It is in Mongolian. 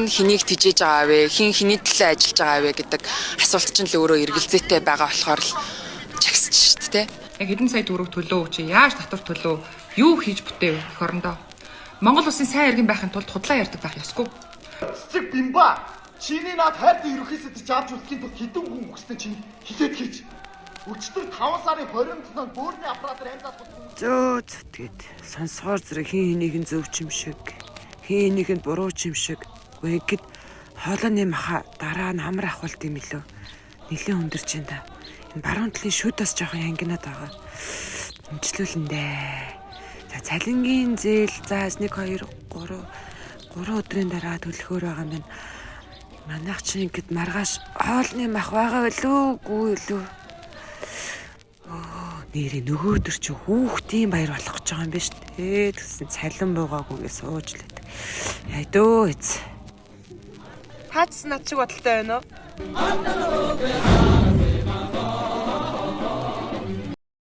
хэнийг тижээж байгаа вэ? Хин хэний төлөө ажиллаж байгаа вэ гэдэг асуулт чинь л өөрөө эргэлзээтэй байгаа болохоор л чагсч шүү дээ. Яг хэдэн сая төгрөг төлөө чи яаж татвар төлөө юу хийж бүтээв эх орондоо. Монгол улсын сайн иргэн байхын тулд худлаа ярьдаг байх ёсгүй. Цэцэг бимба. Чиний наад хайртай ерөөхдөө жаавч үлдэхийн тулд хэдэн хүн хүстэй чинь хилээд хийж. Өчтөр 5 сарын 27-нд бөөрийн аппаратаар амзаад зөө зүтгээд сонсгоор зэрэг хин хэнийг нь зөв юм шиг, хин хэнийг нь буруу юм шиг. Үгүй ингээд хоолойны маха дараа нь амар ахвалт юм илүү. Нилээн өндөрч юм да. Энэ баруун талын шүдээс жоохон янгинаад байгаа. Имжлүүлэндээ. За цалингийн зээл за 1 2 3 өдрийн дараа төлөхөр байгаа юм байна. Манайх чи ингээд маргааш хоолны мах байгаа билүү? Үгүй лүү. Нэрээ нөгөөдөр чи хүүхдийн баяр болох гэж байгаа юм биш үү? Тэгсэн цалин буугаагүй гэж сууж лээд. Хайдөө эц. Хаац над чиг бодолтой байна уу?